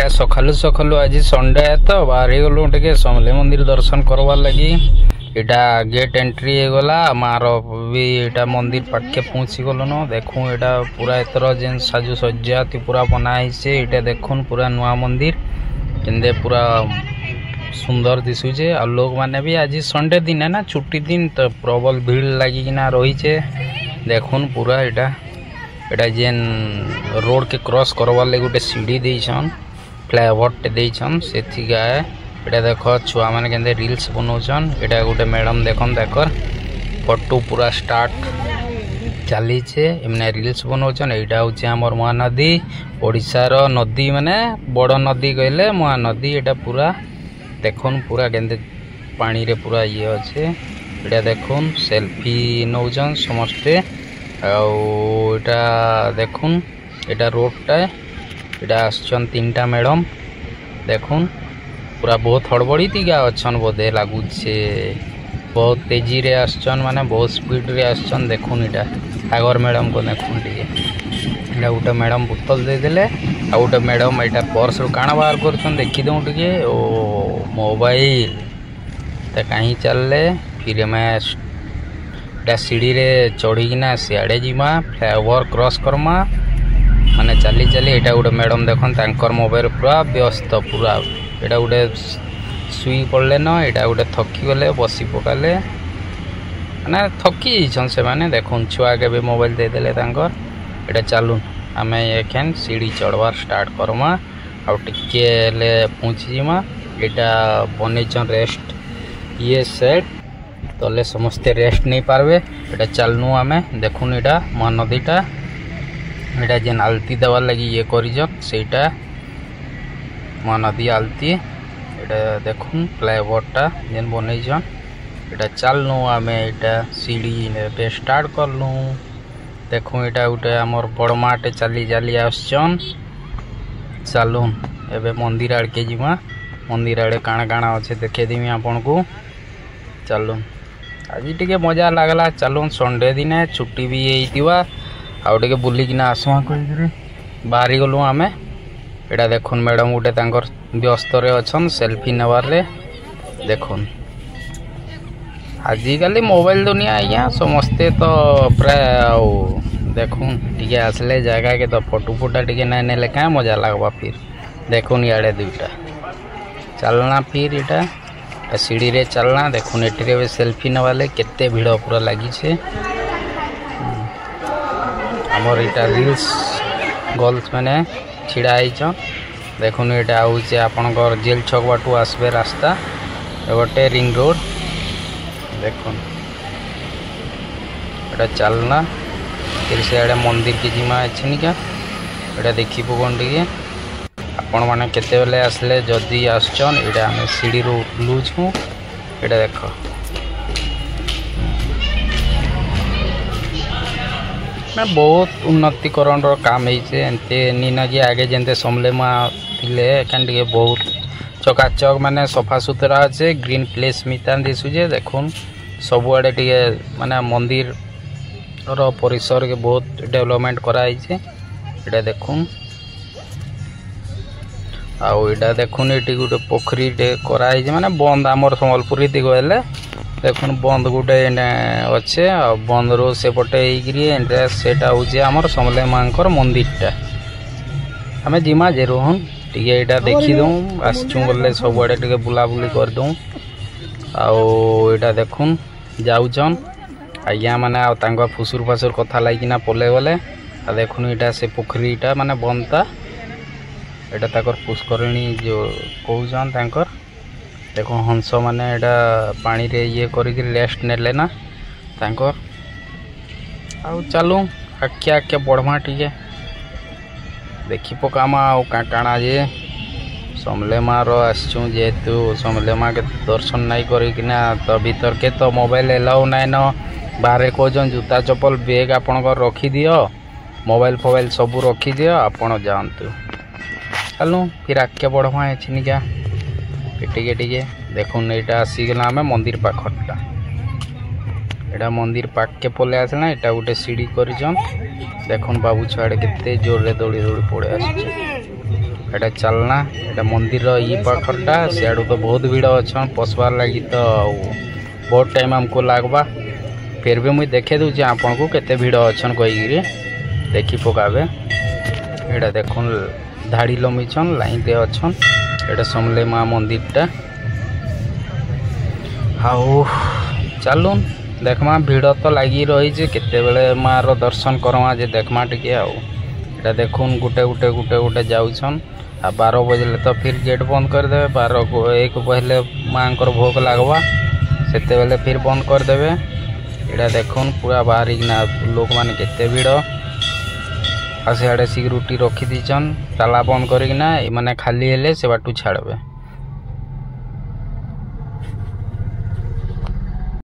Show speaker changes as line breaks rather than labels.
इटा सकालू सकालू आज संडे है तो बाहर गलु टे समले मंदिर दर्शन करवार लगी। इटा गेट एंट्री गला मार भी इटा मंदिर पाखे पहुँची गलन। देखूँ इटा पूरा एतर जेन साजु सज्जा पूरा बनाई से इटा देखुन पूरा नुआ मंदिर केंदे पूरा सुंदर दिशुचे। आ लोग माने भी आज संडे दिन है ना छुट्टी दिन तो प्रबल भीड़ लगिना रही है। देखुन पूरा इटा एटा जेन रोड के क्रॉस करवार लगे गोटे सीढ़ी देछन फ्लाईओवर टे देछन सेथि गाय एटा देखो छुआ माने केंदे रील्स बनौछन। एटा गोटे मैडम देखन देखर फोटो पूरा स्टार्ट चली छे एमने रील्स बनौछन। एटा होचे हमर महानदी ओडिसा रो नदी माने बड़ नदी कहले महानदी। एटा पूरा देखुन पूरा केंदे पानी रे पूरा ये अच्छे। एटा देखुन सेल्फी नौछन समस्ते। आउटा देखुन एटा रोडटा एटा आछन तीनटा मैडम देखुन पूरा बहुत हड़बड़ी दिगा अच्छन बोधे लगुचे बहुत तेजी रे आछन माने बहुत स्पीड रे आछन। देखुन एटा आगर मैडम को देखुन टिके एटा गोटे मैडम बोतल दे देले आ गोटे मैडम एटा पर्स रो काना बाहर करछन देखि दउ टिके ओ मोबाइल त कहीं चलले फिर मैं सीढ़ी रे चढ़ीना सियाड़े जीमा फ्लाईओवर क्रॉस करमा माने चली चली एटा गोटे मैडम देखन तांकर मोबाइल पूरा व्यस्त पूरा एटा गोटे सुई पड़ले न एटा गोटे थकी गले बसी पकाले माने थकी जाइछन से माने देखुन छुआ के भी मोबाइल दे देले तांकर। एटा चलुन आमे एखन सीढ़ी चढ़वार स्टार्ट करमा आ टिके ले पहुंची जीमा। एटा बनेछन रेस्ट ये सेट तले समस्ते रेस्ट नहीं पारबे। एटा चलनु आमे देखुन एटा महानदीटा एटा जेन आलती देवार लगी ये करिजन सेटा महानदी आलती। एटा देखुन फ्लाईओवरटा जेन बनैजन एटा चलनु आमे एटा सीढ़ी ने स्टार्ट करलु। देखु एटा गोटे हमर बड़माटे चली चली आछन चलुन एबे मंदिर आड़ के जिमा। मंदिर आड़े काଣା काଣା अच्छे देखे देमी आपन को चलुन आज टे मजा लगला। चलुन संडे दिन छुट्टी भी होइतिवा आउ टे बुलिकिना आसमा कहि बाहरी गलु आमे। एटा देखुन मैडम गोटे तांकर व्यस्त रे अछन सेल्फी नेबार रे देखुन आजिकल मोबाइल दुनिया आज्ञा समस्ते तो प्राय आउ देखुन टिके आसले जगह के तो फोटो फोटा टिके ना नेले क्या मजा लगवा। फिर देखुन इे दुईटा चलना फिर इटा सीढ़ी रे चलना देखुन एटे सेल्फी नवाले केते भीड़ पूरा लगी छे। हमर इटा रील्स गर्ल्स माने छिड़ा आइछन देखुन एटा होचे आपनकर जेल छक बाटू आसबे रास्ता गोटे रिंग रोड देखुन एटा चलना फिर से आड़े मंदिर के जिमा अच्छे एटा देखी पकन टिके आपण मैंने केते बेले आसले जदि आसचन एटा आमे सीढ़ी रो लूज हूँ एटा देख मैं बहुत उन्नतिकरण काम होते नीना कि आगे जेनते समले माँ थिले एखान टिके बहुत चकाचक माने सफा सुतरा अच्छे ग्रीन प्लेस मितान दिशुचे। देखुन सबुआड़े टिके माने मंदिर रो परिसर के बहुत डेवलपमेंट कराई एटा देखुन आउ एटा देखुन ये गोटे पोखरी टे कराई माने बंद आमर सम्बलपुरी दी गले देखुन बंद गोटे अच्छे आ बंद रो सेपटे सेटा होचे आमर समले मांकर मंदिरटा आमे जिमा जे रोहन टिके एटा देखी दऊँ आसचु गले सबुआड़े टिके बुलाबुली कर दऊँ आउ एटा देखुन जाउचन आज्ञा माने आ तांका फुसुर फासुर कथा लागिना पले गले आ देखुन एटा से पोखरीटा माने बंदता एटा ताकर पुष्करणी जो कहउछन तांकर देखो हंस माने एटा पानी रे ये करिक रेस्ट नेले ना तांकर आउ चलू आके आके बढ़मा टिके देखी पकामा आउ काटाणा जे समले माँ रो आसचु जेहेतु समले माँ के दर्शन नाई करिकिना तो भीतर के तो मोबाइल एलाउ नाई न बाहर कहन जूता चप्पल बैग आपण रखी दियो मोबाइल फोबाइल सब रखी दियो आपण जातु चलू फिर आगे बढ़वा छिनिका टिके टिके देखुन यहाँ आसीगला आम मंदिर पाखटा एटा मंदिर पाख के पले आसला एटा गोटे सीढ़ी कर देखुन बाबू छुआड़े केते जोर रे दौड़ी दौड़ी पड़े एटा चलना एटा मंदिर ई पाखरटा सियाड़ू तो बहुत भीड़ अच्छन पशबार लगी तो बहुत टाइम हमको लगवा फिर भी मुझे देखे दूचे आपन को केते भीड़ अच्छन कहीकि देखी पकाबे एटा देखुन धाड़ी लंबीछन लाइन दे अच्छन एटा समले माँ मंदिरटा हाउ चलून देखमा भीड़ तो लगी रही केते बेले माँ रो दर्शन करमा जे देखमा टिके आउ देखुन गुटे गुटे गुटे गुटे जाऊन आ 12 बजले तो फिर गेट बंद कर देवे 12 को 1 पहले माँ भोग लगवा से बेले फिर बंद कर देवे इटा देखुन पूरा बाहरिकना लोक मैंने केते भीड़ आ सियाड़े सिक्यूरिटी रखी दीचन ताला बंद करना खाली हेले से बाटू छाड़बे।